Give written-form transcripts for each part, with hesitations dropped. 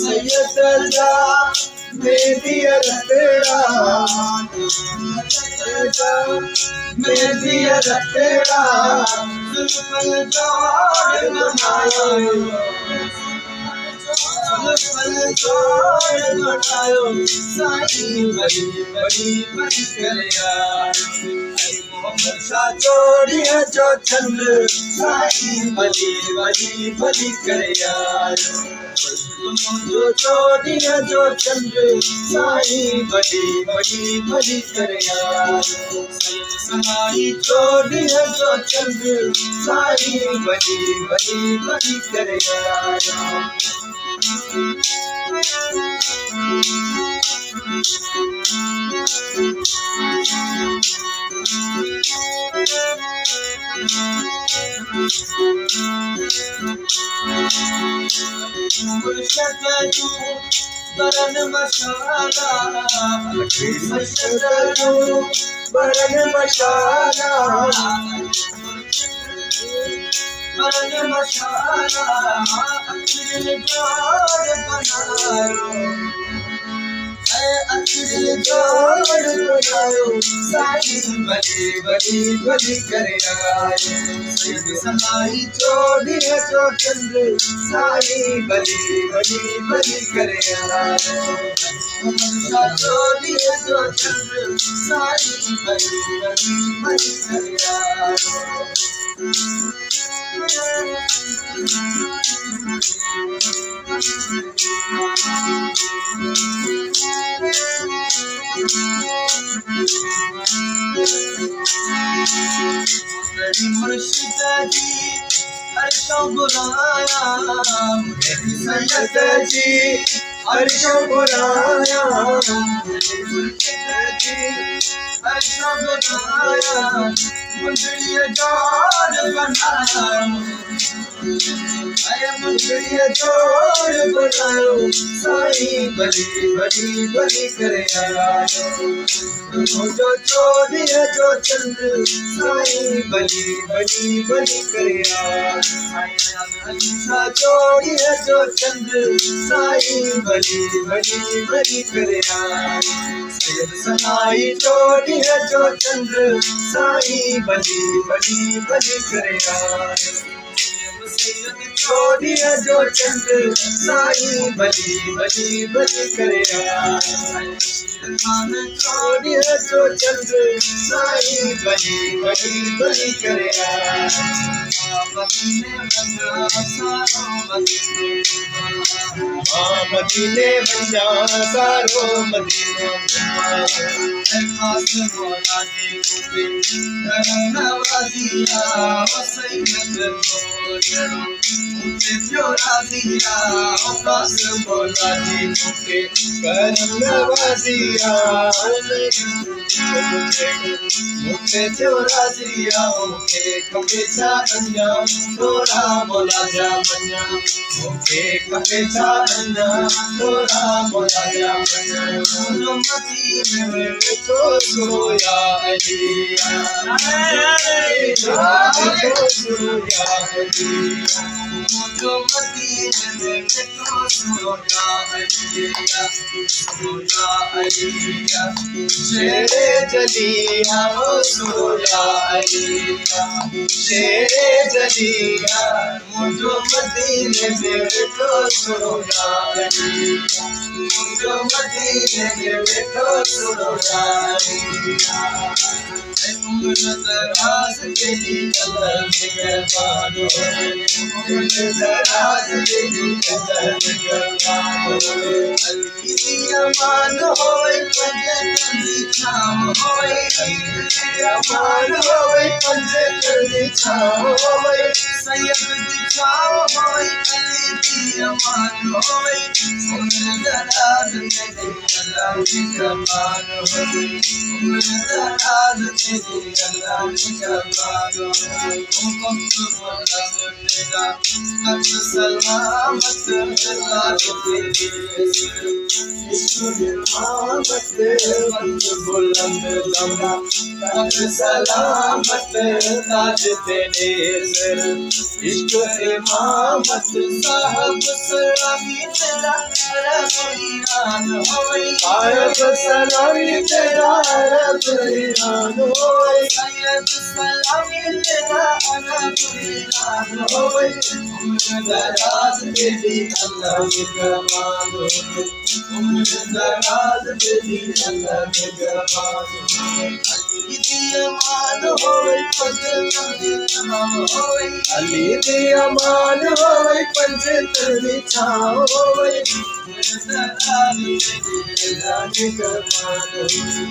सैयदा मेरी रतड़ा मेरी रतड़ा जुल्फल जोड़ बनायो जुल्फल जोड़ बनायो साईं बड़ी बड़ी बड़ी करे यार मोहम्मद शाह जोड़िया जो चंद साईं बड़ी बड़ी बड़ी करे यार जो जोड़िया जो चंद साईं बड़ी बड़ी बड़ी करे यार सनाई जोड़िया जो चंद साईं बड़ी बड़ी बड़ी करे यार बरन मशाला बरन मशाला बरन मशाला अखिल जोड़ बनायो अखिल जोड़ बनायो साईं बड़ी बड़ी बड़ी करे आयो सनाई जोड़िया जो चंद साईं बड़ी बड़ी बड़ी करे आयो जोड़िया जो चंद साईं बड़ी बड़ी बड़ी करे आयो मुर्शिदा जी अर्शों बुलाया सैयदा जी अर्शों बुलाया मुर्शिदा जी अर्शों बुलाया मुंदड़िया जोड़ बनाया मुंदड़िया जोड़ बनायो साईं बड़ी बड़ी बड़ी करे आयो जो जोड़िया जो चंद साईं बड़ी बड़ी बड़ी करे आयो जोड़िया जो चंद साईं बड़ी बड़ी बड़ी करे आयो सनाई जोड़िया जो चंद साईं बड़ी बड़ी बड़ी करे आयो जोड़िया जो चंद साईं बड़ी बड़ी बड़ी करे जोड़िया जो चंद साईं बड़ी बड़ी बड़ी करे मदीने बंजा सारो मदीने मौला जी नवाजिया सैयद मुझे प्यारा दिया बस मौला जी मुझे करम नवाजिया मुझे प्यारा दिया मुझे कपेचा अन्ना तोरा मौला जा मन्ना मुझे कपेचा अन्ना तोरा मौला जा मन्ना मदीने में तो सोया अलिया तो सोया अलिया मुझे मदीने में तो सोया अलिया शेरे जलिया सोया अलिया शेरे जलिया मुझे मदीने में तो सोया अलिया मुझे मदीने में तो सोया अलिया उम्र दराज के लिए अल्लाह मेहरबान हो उम्र दराज के लिए अल्लाह मेहरबान हो अलकी अमान होए पंजे छाम होए अमान होए पंजे छाम होए सैयद दी छाम होए अली की अमान होए उम्र दराज के लिए अल्लाह मेहरबान हो उम्र दराज के लिए अल्लाह मेहरबान हो सलामत अल्लाह के बुलंद दमा सलामत ताज तेरे इश्क इमामत साहब सलामी तेरा अरब ईरान होवे साहब सलामी तेरा अरब ईरान होवे सैयद सलामी तेरा अरब ईरान होवे उम्र दराज तेरी अल्लाह के कमाल होवे उम्र दराज तेरी अल्लाह के कमाल होवे अमान होवे अली दी अमान होवे पंजतन दी छाव होवे अल्लाह के कमाल होवे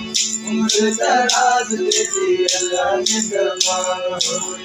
उम्र दराज तेरी अल्लाह के कमाल होवे।